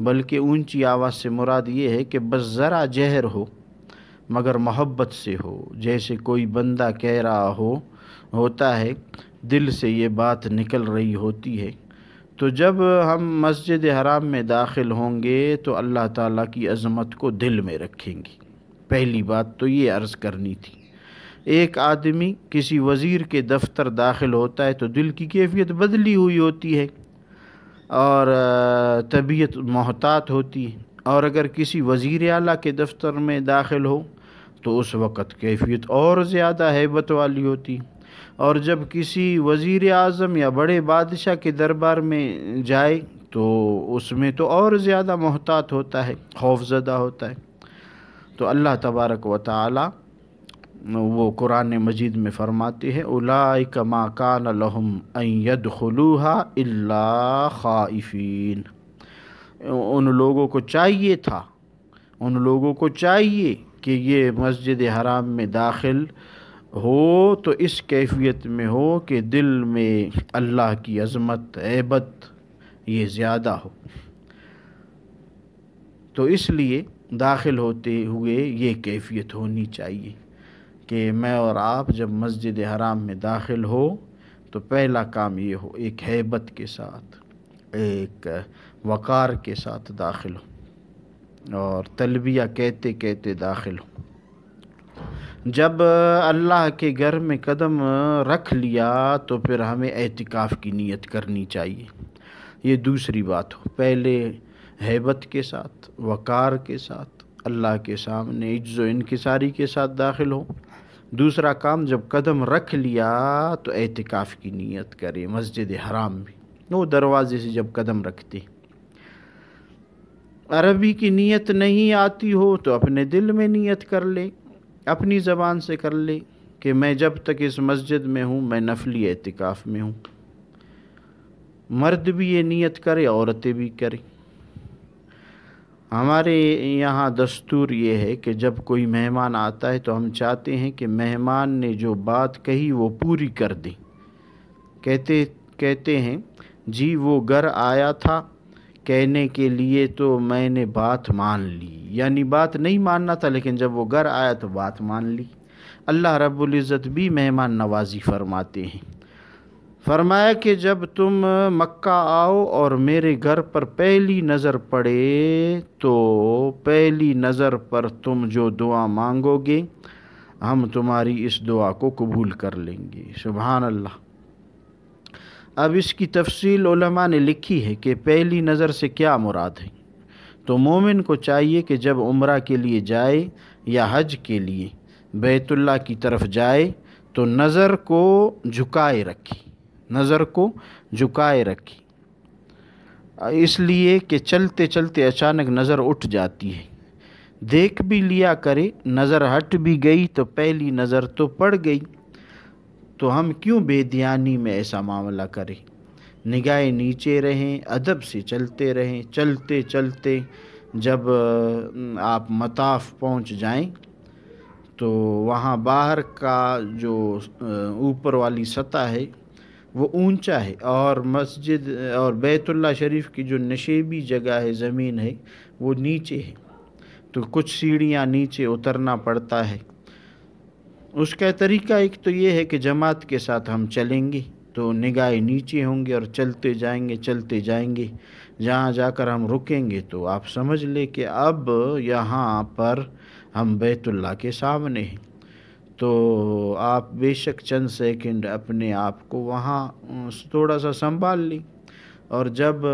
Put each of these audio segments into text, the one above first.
بلکہ اونچی آواز سے مراد یہ ہے کہ بس ذرا جہر ہو مگر محبت سے ہو، جیسے کوئی بندہ کہہ رہا ہوتا ہے، دل سے یہ بات نکل رہی ہوتی ہے۔ تو جب ہم مسجد حرام میں داخل ہوں گے تو اللہ تعالیٰ کی عظمت کو دل میں رکھیں گے۔ پہلی بات تو یہ عرض کرنی تھی۔ ایک آدمی کسی وزیر کے دفتر داخل ہوتا ہے تو دل کی کیفیت بدلی ہوئی ہوتی ہے اور طبیعت محتاط ہوتی ہے، اور اگر کسی وزیر اعلیٰ کے دفتر میں داخل ہو تو اس وقت کیفیت اور زیادہ ہیبت والی ہوتی، اور جب کسی وزیر اعظم یا بڑے بادشاہ کے دربار میں جائے تو اس میں تو اور زیادہ محتاط ہوتا ہے، خوف زدہ ہوتا ہے۔ تو اللہ تبارک و تعالی وہ قرآن مجید میں فرماتے ہیں اولئک ما کان لہم ان یدخلوها الا خائفین، ان لوگوں کو چاہیے کہ یہ مسجد حرام میں داخل ہو تو اس کیفیت میں ہو کہ دل میں اللہ کی عظمت، ہیبت یہ زیادہ ہو۔ تو اس لیے داخل ہوتے ہوئے یہ کیفیت ہونی چاہیے کہ میں اور آپ جب مسجد حرام میں داخل ہو تو پہلا کام یہ ہو، ایک ہیبت کے ساتھ، ایک وقار کے ساتھ داخل ہو اور تلبیہ کہتے کہتے داخل ہو۔ جب اللہ کے گھر میں قدم رکھ لیا تو پھر ہمیں اعتکاف کی نیت کرنی چاہیے۔ یہ دوسری بات ہو، پہلے ہیبت کے ساتھ، وقار کے ساتھ، اللہ کے سامنے عجز و انکساری کے ساتھ داخل ہو۔ دوسرا کام، جب قدم رکھ لیا تو اعتکاف کی نیت کرے مسجد حرام میں، وہ دروازے سے جب قدم رکھتے۔ عربی کی نیت نہیں آتی ہو تو اپنے دل میں نیت کر لے، اپنی زبان سے کر لے کہ میں جب تک اس مسجد میں ہوں میں نفلی اعتکاف میں ہوں۔ مرد بھی یہ نیت کرے، عورتیں بھی کریں۔ ہمارے یہاں دستور یہ ہے کہ جب کوئی مہمان آتا ہے تو ہم چاہتے ہیں کہ مہمان نے جو بات کہی وہ پوری کر دیں۔ کہتے ہیں جی وہ گھر آیا تھا کہنے کے لیے تو میں نے بات مان لی، یعنی بات نہیں ماننا تھا لیکن جب وہ گھر آیا تو بات مان لی۔ اللہ رب العزت بھی مہمان نوازی فرماتے ہیں۔ فرمایا کہ جب تم مکہ آؤ اور میرے گھر پر پہلی نظر پڑے تو پہلی نظر پر تم جو دعا مانگو گے ہم تمہاری اس دعا کو قبول کر لیں گے۔ سبحان اللہ۔ اب اس کی تفصیل علماء نے لکھی ہے کہ پہلی نظر سے کیا مراد ہے۔ تو مومن کو چاہیے کہ جب عمرہ کے لیے جائے یا حج کے لیے بیت اللہ کی طرف جائے تو نظر کو جھکائے رکھے، اس لیے کہ چلتے چلتے اچانک نظر اٹھ جاتی ہے۔ دیکھ بھی لیا کرے، نظر ہٹ بھی گئی تو پہلی نظر تو پڑ گئی، تو ہم کیوں بے دھیانی میں ایسا معاملہ کریں۔ نگاہیں نیچے رہیں، ادب سے چلتے رہیں۔ چلتے چلتے جب آپ مطاف پہنچ جائیں تو وہاں باہر کا جو اوپر والی سطح ہے وہ اونچا ہے، اور مسجد اور بیت اللہ شریف کی جو نشیبی جگہ ہے، زمین ہے، وہ نیچے ہے، تو کچھ سیڑھیاں نیچے اترنا پڑتا ہے۔ اس کا طریقہ ایک تو یہ ہے کہ جماعت کے ساتھ ہم چلیں گے تو نگاہیں نیچے ہوں گے اور چلتے جائیں گے، جہاں جا کر ہم رکیں گے تو آپ سمجھ لیں کہ اب یہاں پر ہم بیت اللہ کے سامنے ہیں، تو آپ بے شک چند سیکنڈ اپنے آپ کو وہاں تھوڑا سا سنبھال لیں، اور جب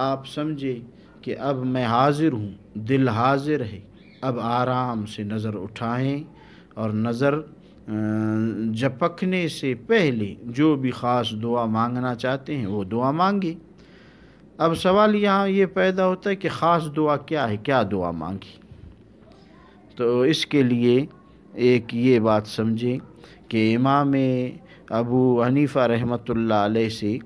آپ سمجھے کہ اب میں حاضر ہوں، دل حاضر ہے، اب آرام سے نظر اٹھائیں اور نظر جھپکنے سے پہلے جو بھی خاص دعا مانگنا چاہتے ہیں وہ دعا مانگیں۔ اب سوال یہاں یہ پیدا ہوتا ہے کہ خاص دعا کیا ہے، کیا دعا مانگی؟ تو اس کے لیے ایک یہ بات سمجھیں کہ امام ابو حنیفہ رحمۃ اللہ علیہ سے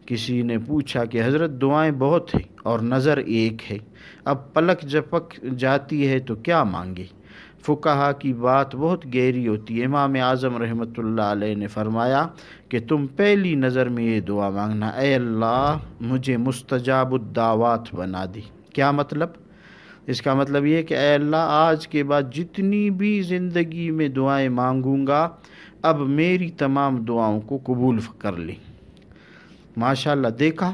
کسی نے پوچھا کہ حضرت دعائیں بہت ہیں اور نظر ایک ہے، اب پلک جھپک جاتی ہے تو کیا مانگے؟ فقہا کی بات بہت گہری ہوتی ہے۔ امام اعظم رحمۃ اللہ علیہ نے فرمایا کہ تم پہلی نظر میں یہ دعا مانگنا، اے اللہ مجھے مستجاب الدعوات بنا دے، کیا مطلب؟ اس کا مطلب یہ کہ اے اللہ آج کے بعد جتنی بھی زندگی میں دعائیں مانگوں گا اب میری تمام دعاؤں کو قبول کر لیں۔ ماشاءاللہ، دیکھا